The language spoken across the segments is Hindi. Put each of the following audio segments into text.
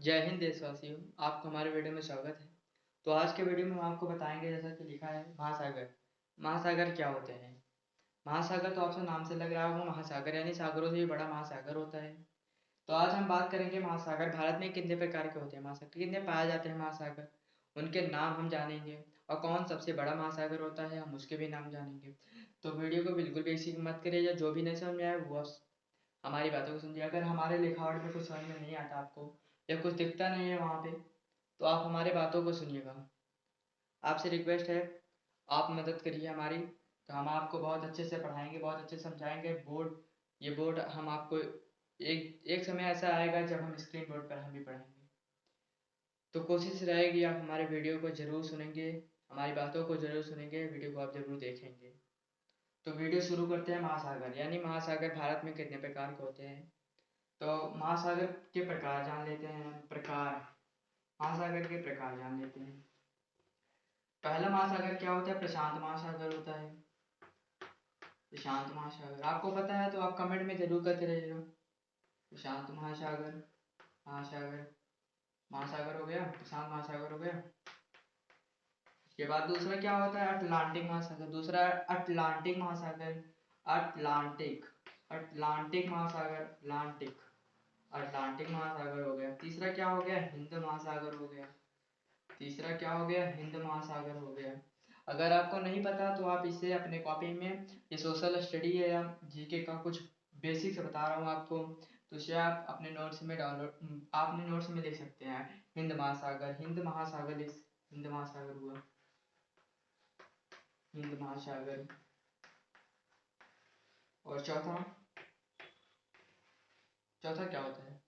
जय हिंद देशवासियों, आपको हमारे वीडियो में स्वागत है। तो आज के वीडियो में हम आपको बताएंगे, जैसा कि लिखा है, महासागर। महासागर क्या होते हैं? महासागर तो आपसे नाम से लग रहा होगा, महासागर यानी सागरों से भी बड़ा महासागर होता है। तो आज हम बात करेंगे महासागर भारत में कितने प्रकार के होते हैं, महासागर कितने पाए जाते हैं, महासागर उनके नाम हम जानेंगे, और कौन सबसे बड़ा महासागर होता है हम उसके भी नाम जानेंगे। तो वीडियो को बिल्कुल भी स्किप मत करिए, या जो भी नहीं समझ में आए वो हमारी बातों को सुनिए। अगर हमारे लिखावट में कुछ समझ में नहीं आता आपको, या कुछ दिखता नहीं है वहाँ पे, तो आप हमारे बातों को सुनिएगा। आपसे रिक्वेस्ट है, आप मदद करिए हमारी, तो हम आपको बहुत अच्छे से पढ़ाएंगे, बहुत अच्छे से समझाएंगे। ये बोर्ड हम आपको एक एक समय ऐसा आएगा जब हम स्क्रीन बोर्ड पर हम भी पढ़ाएंगे। तो कोशिश रहेगी आप हमारे वीडियो को ज़रूर सुनेंगे, हमारी बातों को ज़रूर सुनेंगे, वीडियो को आप ज़रूर देखेंगे। तो वीडियो शुरू करते हैं। महासागर यानी महासागर भारत में कितने प्रकार के होते हैं, तो महासागर के प्रकार जान लेते हैं। महासागर के प्रकार जान लेते हैं। पहला महासागर क्या होता है? प्रशांत महासागर होता है। प्रशांत महासागर आपको पता है तो आप कमेंट में जरूर करते रहिएगा। प्रशांत महासागर, महासागर महासागर हो गया, प्रशांत महासागर हो गया। उसके बाद दूसरा क्या होता है? अटलांटिक महासागर। दूसरा अटलांटिक महासागर, अटलांटिक अटलांटिक महासागर, अटलांटिक अटलांटिक महासागर हो गया। तीसरा क्या हो गया? हिंद महासागर हो गया। तीसरा क्या हो गया? हिंद महासागर हो गया। अगर आपको नहीं पता तो आप इसे अपने कॉपी में, ये सोशल स्टडी है या जीके का कुछ बेसिक्स बता रहा हूँ आपको, तो इसे आप अपने नोट्स में आपने नोट्स में लिख सकते हैं। हिंद महासागर, हिंद महासागर हिंद महासागर हुआ, हिंद महासागर। और चौथा, चौथा क्या होता है?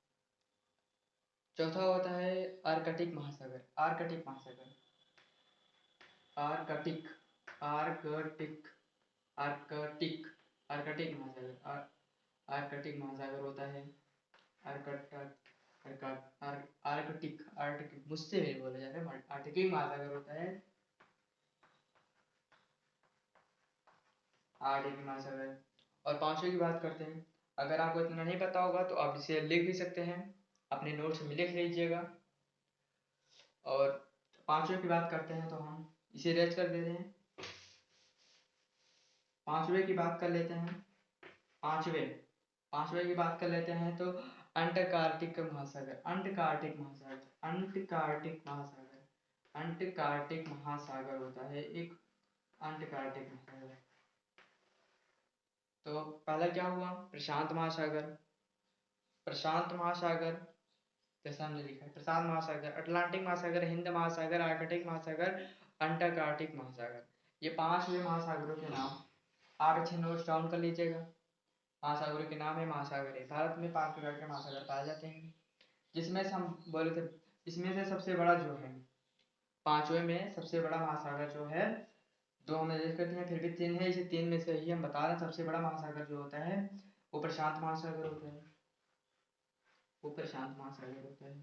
चौथा होता है आर्कटिक महासागर। आर्कटिक महासागर, आर्कटिक आर्कटिक आर्कटिक आर्कटिक महासागर, आर्कटिक महासागर होता है। आर्कटिक आर्कटिक आर्कटिक मुझसे नहीं बोला जा रहा है, आर्कटिक महासागर होता है। आर्कटिक महासागर। और पांचवे की बात करते हैं। अगर आपको इतना नहीं पता होगा तो आप इसे लिख भी सकते हैं, अपने नोट्स में लिख लीजिएगा। और पांचवे की बात करते हैं तो हम इसे रेज कर देते हैं। पांचवे की बात कर लेते हैं। पांचवे पांचवे की बात कर लेते हैं तो अंटार्कटिक महासागर, अंटार्कटिक महासागर, अंटार्कटिक महासागर, अंटार्कटिक महासागर होता है एक, अंटार्कटिक महासागर। तो पहला क्या हुआ? प्रशांत महासागर। प्रशांत महासागर जैसा हमने लिखा है, प्रशांत महासागर, अटलांटिक महासागर, हिंद महासागर, आर्कटिक महासागर, अंटार्कटिक महासागर। ये पांचवे महासागरों के नाम आप अच्छे नोट्स डाउन कर लीजिएगा। महासागरों के नाम है, महासागर है। भारत में 5 प्रकार के महासागर पाए जाते हैं, जिसमें से हम बोले थे, इसमें से सबसे बड़ा जो है, पांचवे में सबसे बड़ा महासागर जो है, दो हमने रेज कर दिए हैं, फिर भी तीन है, इसे तीन में से ही हम बता रहे हैं। सबसे बड़ा महासागर जो होता है वो प्रशांत महासागर होता है, वो प्रशांत महासागर होता है।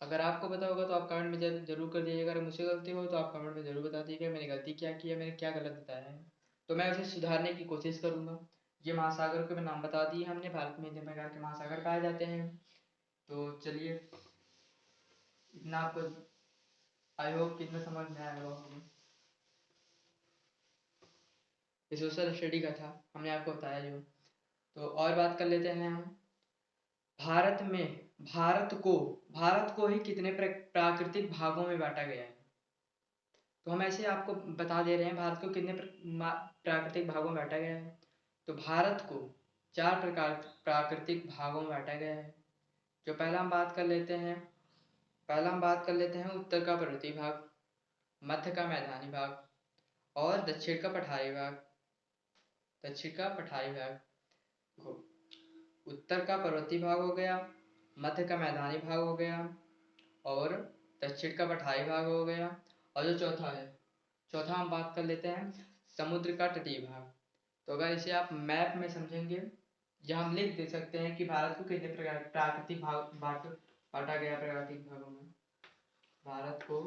अगर आपको पता होगा तो आप कमेंट में जरूर कर दीजिएगा। अगर मुझसे गलती हो तो आप कमेंट में जरूर बता दीजिएगा मैंने गलती क्या की है, मैंने क्या गलत बताया है, तो मैं उसे सुधारने की कोशिश करूंगा। ये महासागर के नाम बता दिए हमने। भारत में इतने प्रकार के महासागर पाए जाते हैं। तो चलिए, इतना आपको आई होप कितना समझ में आया होगा। ये सोशल स्टडी का था, हमने आपको बताया जो। तो और बात कर लेते हैं हम। भारत में भारत को ही कितने प्राकृतिक भागों में बांटा गया है, तो हम ऐसे आपको बता दे रहे हैं भारत को कितने प्राकृतिक भागों में बांटा गया है। तो भारत को 4 प्रकार प्राकृतिक भागों में बांटा गया है। जो पहला हम बात कर लेते हैं, उत्तर का पर्वतीय भाग, मध्य का मैदानी भाग, और दक्षिण का पठारी भाग। दक्षिण का पठारी भाग, उत्तर का पर्वतीय भाग हो गया, मध्य का मैदानी भाग हो गया, और दक्षिण का पठारी भाग हो गया। और जो चौथा है, चौथा हम बात कर लेते हैं समुद्र का तटीय भाग। तो अगर इसे आप मैप में समझेंगे, या हम लिख दे सकते हैं कि भारत को कितने प्रकार प्राकृतिक भाग बांटा गया प्राकृतिक भागों में। भारत को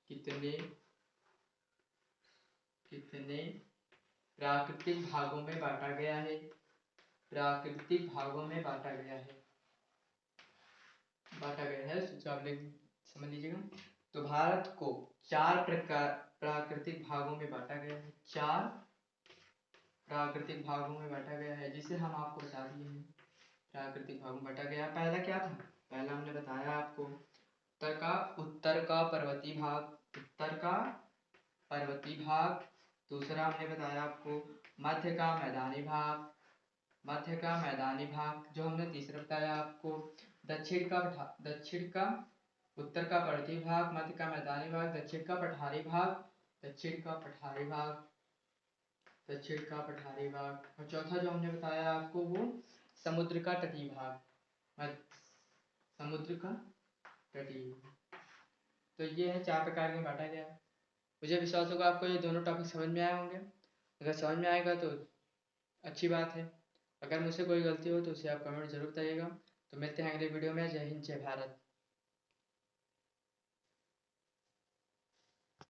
कितने कितने प्राकृतिक भागों में बांटा गया है, प्राकृतिक भागों में बांटा गया है। तो आप लोग समझ लीजिएगा। तो भारत को 4 प्रकार प्राकृतिक भागों में बांटा गया है। 4 प्राकृतिक भागों में बांटा गया है, जिसे हम आपको बता दिए हैं। प्राकृतिक भागों में बांटा गया। पहला क्या था? पहला हमने बताया आपको उत्तर का पर्वतीय भाग, उत्तर का पर्वतीय भाग। दूसरा हमने बताया आपको मध्य का मैदानी भाग, मध्य का मैदानी भाग। जो हमने तीसरा बताया आपको दक्षिण का उत्तर का पर्वतीय भाग, मध्य का मैदानी भाग, दक्षिण का पठारी भाग, दक्षिण का पठारी भाग, दक्षिण का पठारी भाग। और चौथा जो हमने बताया आपको वो समुद्र का तटीय भाग, समुद्र का तटीय। तो ये है 4 प्रकार में बांटा गया है। मुझे विश्वास होगा आपको ये दोनों टॉपिक समझ में आए होंगे। अगर समझ में आएगा तो अच्छी बात है। अगर मुझसे कोई गलती हो तो उसे आप कमेंट जरूर बताइएगा। तो मिलते हैं अगले वीडियो में। जय हिंद, जय भारत।